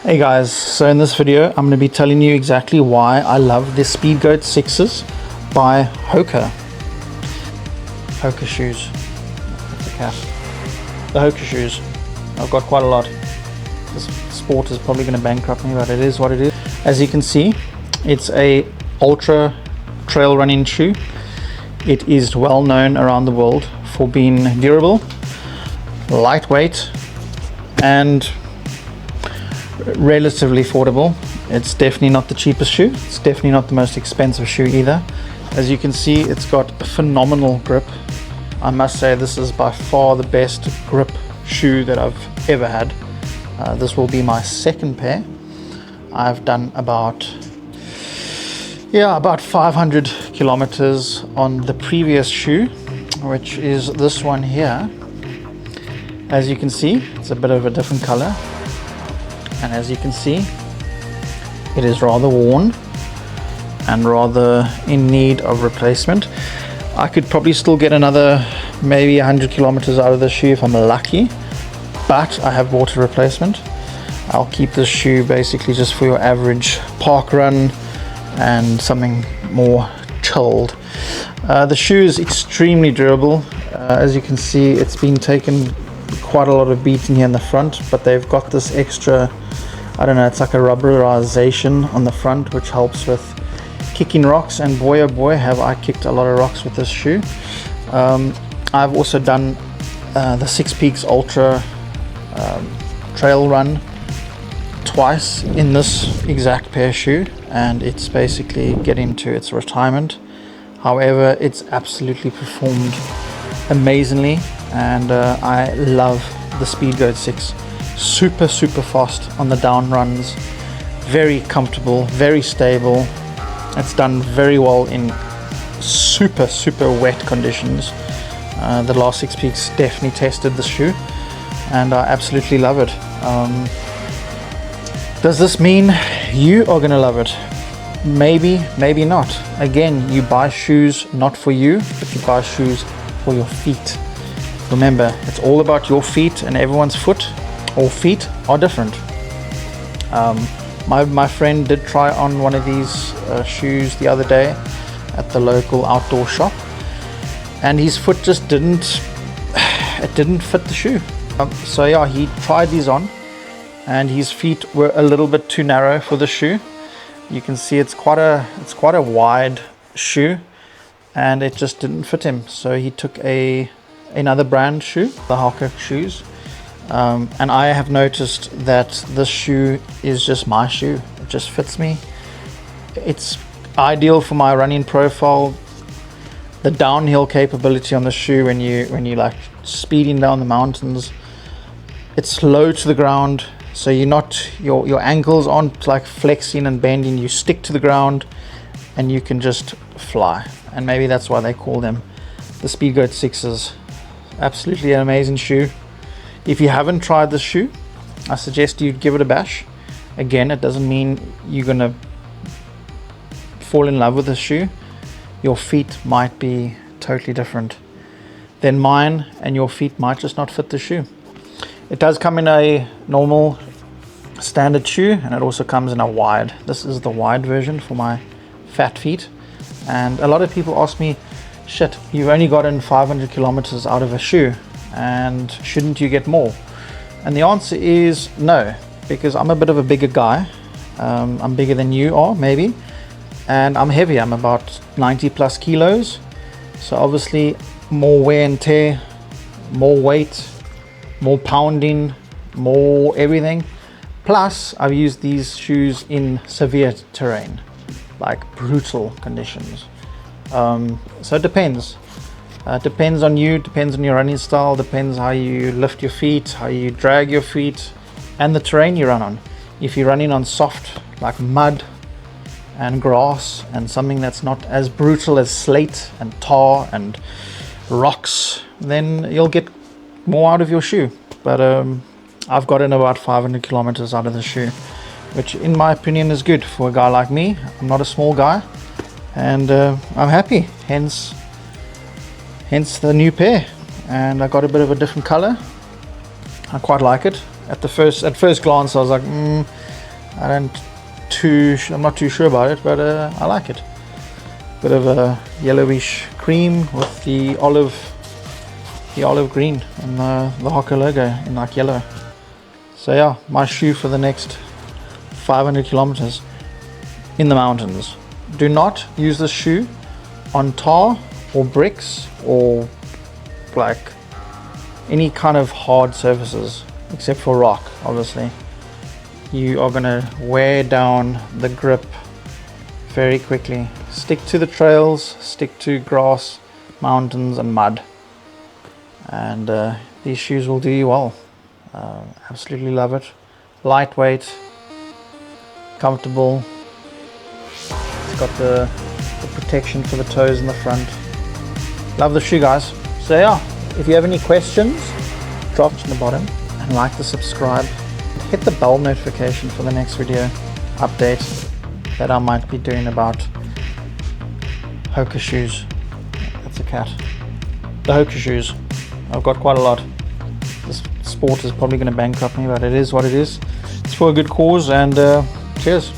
Hey guys, so in this video I'm going to be telling you exactly why I love the Speed Goat 6s by HOKA. HOKA shoes. That's a cat. The HOKA shoes. I've got quite a lot. This sport is probably going to bankrupt me, but it is what it is. As you can see, it's a ultra trail running shoe. It is well known around the world for being durable, lightweight, and relatively affordable. It's definitely not the cheapest shoe. It's definitely not the most expensive shoe either. As you can see, it's got a phenomenal grip. I must say this is by far the best grip shoe that I've ever had. This will be my second pair. I've done about 500 kilometers on the previous shoe, which is this one here. As you can see, it's a bit of a different color. And as you can see, it is rather worn and rather in need of replacement. I could probably still get another maybe 100 kilometers out of this shoe if I'm lucky, but I have bought a replacement. I'll keep this shoe basically just for your average park run and something more chilled. The shoe is extremely durable. As you can see, it's been taken quite a lot of beating here in the front, but they've got this extra, I don't know, it's like a rubberization on the front which helps with kicking rocks, and boy oh boy have I kicked a lot of rocks with this shoe. I've also done the Six Peaks Ultra trail run twice in this exact pair of shoe, and it's basically getting to its retirement. However, it's absolutely performed amazingly, and I love the Speed Goat 6. Super fast on the down runs, very comfortable, very stable. It's done very well in super wet conditions. The last Six Peaks definitely tested the shoe, and I absolutely love it. Does this mean you are gonna love it? Maybe not. Again, you buy shoes not for you, but you buy shoes for your feet. Remember, it's all about your feet, and everyone's foot or feet are different. My friend did try on one of these shoes the other day at the local outdoor shop, and his foot just didn't fit the shoe. So yeah, he tried these on, and his feet were a little bit too narrow for the shoe. You can see it's quite a wide shoe, and it just didn't fit him. So he took another brand shoe, the HOKA shoes. And I have noticed that this shoe is just my shoe. It just fits me. It's ideal for my running profile. The downhill capability on the shoe, when you like speeding down the mountains, it's low to the ground, so your ankles aren't like flexing and bending. You stick to the ground and you can just fly. And maybe that's why they call them the Speed Goat 6s. Absolutely an amazing shoe. If you haven't tried this shoe, I suggest you give it a bash. Again, it doesn't mean you're gonna fall in love with this shoe. Your feet might be totally different than mine, and your feet might just not fit the shoe. It does come in a normal standard shoe, and it also comes in a wide. This is the wide version for my fat feet. And a lot of people ask me, shit, you've only gotten 500 kilometers out of a shoe, and shouldn't you get more? And the answer is no, because I'm a bit of a bigger guy. I'm bigger than you are, maybe, and I'm heavy. I'm about 90 plus kilos, so obviously more wear and tear, more weight, more pounding, more everything. Plus I've used these shoes in severe terrain, like brutal conditions. So it depends. Depends on you, depends on your running style, depends how you lift your feet, how you drag your feet, and the terrain you run on. If you're running on soft, like mud and grass, and something that's not as brutal as slate and tar and rocks, then you'll get more out of your shoe. But I've gotten about 500 kilometers out of the shoe, which in my opinion is good for a guy like me. I'm not a small guy, and I'm happy, hence the new pair. And I got a bit of a different color. I quite like it. At first glance I was like, I'm not too sure about it, but I like it. Bit of a yellowish cream with the olive green and the HOKA logo in like yellow. So yeah, my shoe for the next 500 kilometers in the mountains. Do not use this shoe on tar or bricks or like any kind of hard surfaces except for rock, obviously. You are gonna wear down the grip very quickly. Stick to the trails, stick to grass, mountains and mud, and these shoes will do you well. Absolutely love it. Lightweight, comfortable. It's got the protection for the toes in the front. Love the shoe, guys. So yeah, if you have any questions, drop it in the bottom and like the subscribe. Hit the bell notification for the next video update that I might be doing about HOKA shoes. That's a cat. The HOKA shoes. I've got quite a lot. This sport is probably going to bankrupt me, but it is what it is. It's for a good cause, and cheers.